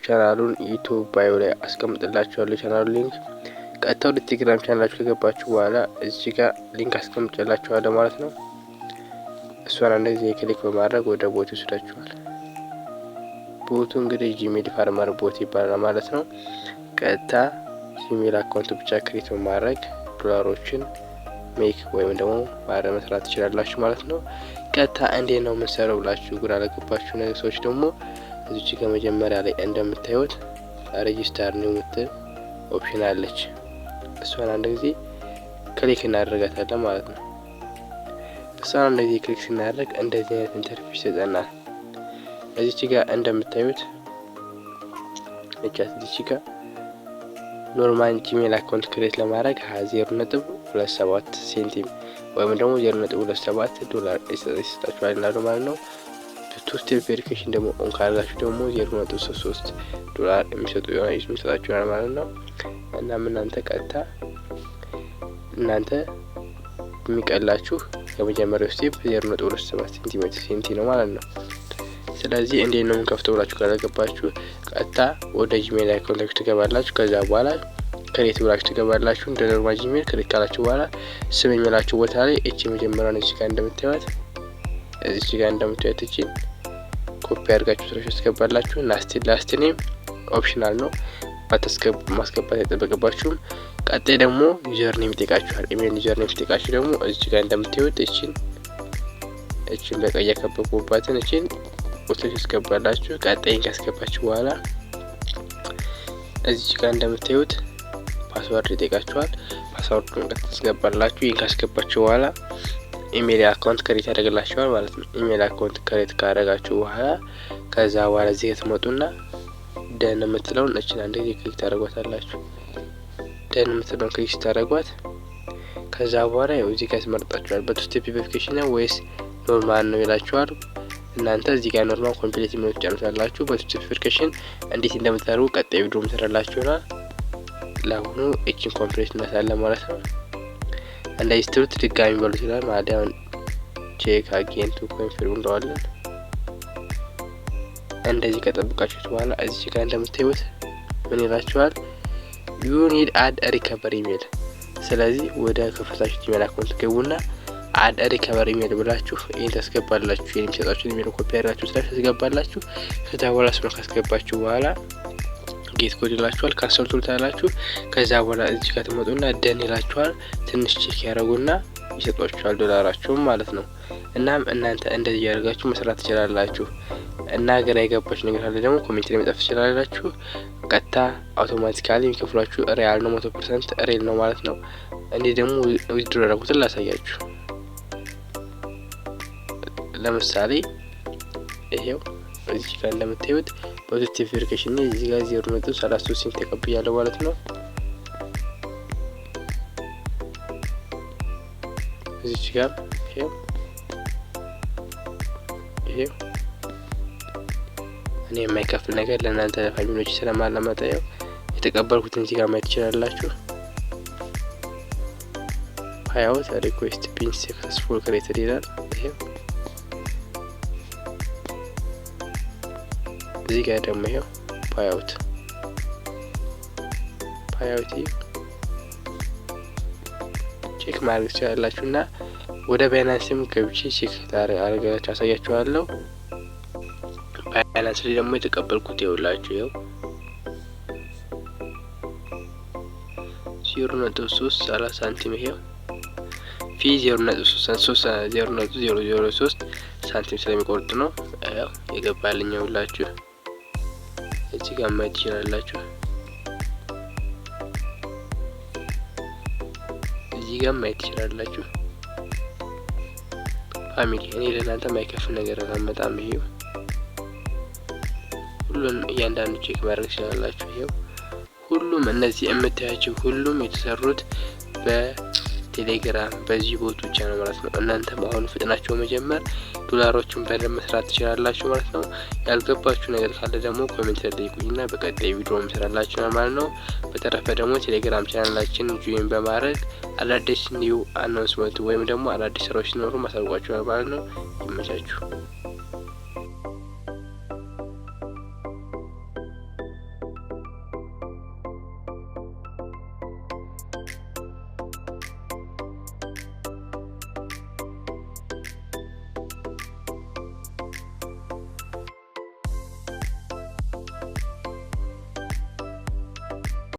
ቻናሉን ዩቲዩብ ባዮ ላይ አስቀምጥላችኋለሁ። ቻናሉ ሊንክ ቀጥታ ወደ ቴሌግራም ቻናላችሁ ከገባችሁ በኋላ እዚህ ጋር ሊንክ አስቀምጥላችኋለሁ ማለት ነው። እሷን እንደዚህ ክሊክ በማድረግ ወደ ቦት ይወስዳችኋል። ቦቱ እንግዲህ ጂሜል ፋርመር ቦት ይባላል ማለት ነው። ቀጥታ ጂሜል አካውንት ብቻ ክሬት በማድረግ ዶላሮችን ሜክ ወይም ደግሞ ማረ መስራት ትችላላችሁ ማለት ነው። ቀጥታ እንዴት ነው የምንሰራው ብላችሁ ግራ ለገባችሁ ሰዎች ደግሞ እዚህ ጋር መጀመሪያ ላይ እንደምታዩት ሬጂስተር ኒው ምትል ኦፕሽን አለች። እሷን አንድ ጊዜ ክሊክ እናደርጋታለን ማለት ነው። እሷን አንድ ጊዜ ክሊክ ስናደርግ እንደዚህ አይነት ኢንተርፌስ ይሰጠናል። እዚህ ጋር እንደምታዩት እዚህ ጋር ኖርማል ጂሜል አካውንት ክሬት ለማድረግ 0.27 ሴንቲም ወይም ደግሞ 0.27 ዶላር ይሰጣችኋል ማለት ነው። ቱ ስቴፕ ቬሪፊኬሽን ደግሞ ኦን ካርጋችሁ ደግሞ 0.33 ዶላር የሚሰጣችኋል ማለት ነው። እናም እናንተ ቀጥታ እናንተ የሚቀላችሁ የመጀመሪያው ስቴፕ 0.27 ሴንቲ ነው ማለት ነው። ስለዚህ እንዴት ነው የምንከፍተው ብላችሁ ካላገባችሁ ቀጥታ ወደ ጂሜል አካውንታችሁ ትገባላችሁ። ከዛ በኋላ ክሬት ብላችሁ ትገባላችሁ። እንደ ኖርማል ጂሜል ክሊክ ካላችሁ በኋላ ስም የሚላችሁ ቦታ ላይ እቺ መጀመሪያውን እዚህ ጋር እንደምታዩት እቺን ኮፒ አድርጋችሁ ስራሽ ትገባላችሁ። ላስት ኔም ኦፕሽናል ነው ማስገባት አይጠበቅባችሁም። ቀጣይ ደግሞ ዩዘር ኔም ይጠይቃችኋል። ኢሜል ዩዘር ኔም ይጠይቃችሁ ደግሞ እዚህ ጋር እንደምታዩት እቺን በቀይ ያከበቡባትን እቺን ወጥተሽ ትገባላችሁ። ቀጣይን ካስገባችሁ በኋላ እዚህ ጋር እንደምታዩት ፓስወርድ ይጠይቃችኋል። ፓስወርዱን ታስገባላችሁ። ይሄን ካስገባችሁ በኋላ ኢሜል አካውንት ክሬት ያደርግላችኋል ማለት ነው። ኢሜል አካውንት ክሬት ካደረጋችሁ በኋላ ከዛ በኋላ እዚህ ትመጡና ደን የምትለውን እቺን አንድ ጊዜ ክሊክ ታደርጓታላችሁ። ደን የምትለውን ክሊክ ታደርጓት ከዛ በኋላ ያው እዚህ ጋር ትመርጣችኋል። በቱ ስቴፕ ቬሪፊኬሽን ነው ወይስ ኖርማል ነው ይላችኋል። እናንተ እዚህ ጋር ኖርማል ኮምፕሊት የሚሉት ጨርሳላችሁ። በቱ ስቴፕ ቬሪፊኬሽን እንዴት እንደምታደርጉ ቀጣይ ቪዲዮ መስራላችሁና ለአሁኑ እቺን ኮምፕሊት እናሳለን ማለት ነው። እንደዚህ ስትሉት ድጋሚ በሉ ይችላል ማለት ነው። ቼክ አጌን ቱ ኮንፊርም እንደዋለን። እንደዚህ ከጠብቃችሁት በኋላ እዚህ ጋር እንደምታዩት ምን ይላችኋል? ዩ ኒድ አድ ሪከቨሪ ኢሜል። ስለዚህ ወደ ከፈታችሁት ኢሜል አካውንት ገቡና አድ ሪከቨሪ ኢሜል ብላችሁ ይሄን ታስገባላችሁ። ይሄን የሚሰጣችሁት ኢሜል ኮፒ አድርጋችሁ ታስገባላችሁ። ከዛ በኋላ እሱን ካስገባችሁ በኋላ ጌት ኮድ ይላችኋል። ካንሰል ትሉታላችሁ። ከዛ በኋላ እዚህ ጋር ትመጡና ደን ይላችኋል። ትንሽ ቼክ ያደርጉና ይሰጧችኋል ዶላራችሁን ማለት ነው። እናም እናንተ እንደዚህ ያደርጋችሁ መስራት ትችላላችሁ። እና ግራ የገባችሁ ነገር ካለ ደግሞ ኮሜንት ላይ መጻፍ ትችላላችሁ። ቀጥታ አውቶማቲካሊ የሚከፍሏችሁ ሪያል ነው፣ 100% ሪል ነው ማለት ነው። እንዴ ደግሞ ዊዝድሮ ያደረጉትን ላሳያችሁ። ለምሳሌ ይሄው እዚህ ጋር እንደምታዩት ፖዚቲቭ ቬሪፊኬሽን ነው። እዚህ ጋር 0.33 ሴንት ተቀብያለሁ ማለት ነው። እዚህ ጋር ይሄው እኔ የማይከፍል ነገር ለእናንተ ፋሚሊዎች ስለማላመጣው የተቀበልኩትን እዚህ ጋር ማየት ትችላላችሁ። ፓይአውት ሪኩዌስት ቢን ሰክሰስፉል ክሬትድ ይላል። ይሄው እዚህ ጋር ደግሞ ይሄው ፓይአውት ቼክ ማድረግ ትችላላችሁና ወደ ባይናንስም ገብቼ ቼክ አድርጋችሁ አሳያችኋለሁ። ባይናንስ ላይ ደግሞ የተቀበልኩት ይኸውላችሁ ይኸው 0.30 ሳንቲም ይሄው ፊ 0.003 ሳንቲም ስለሚቆርጥ ነው ያው የገባልኝ ይኸውላችሁ። እዚህ ጋር ማየት ትችላላችሁ። ፋሚሊ እኔ ለእናንተ የማይከፍል ነገር አላመጣም። ይሄው ሁሉም እያንዳንዱ ቼክ ማድረግ ትችላላችሁ። ይሄው ሁሉም እነዚህ የምታያቸው ሁሉም የተሰሩት በቴሌግራም በዚህ ቦት ብቻ ነው ማለት ነው። እናንተም አሁን ፍጥናቸው መጀመር ዶላሮችን በደንብ መስራት ትችላላችሁ ማለት ነው። ያልገባችሁ ነገር ካለ ደግሞ ኮሜንት ላይ ጠይቁኝና በቀጣይ ቪዲዮ መስራላችሁ ማለት ነው። በተረፈ ደግሞ ቴሌግራም ቻናላችን ጆይን በማድረግ አዳዲስ ኒው አናውንስመንት ወይም ደግሞ አዳዲስ ስራዎች ሲኖሩ ማሳውቃችሁ ማለት ነው። ይመቻችሁ።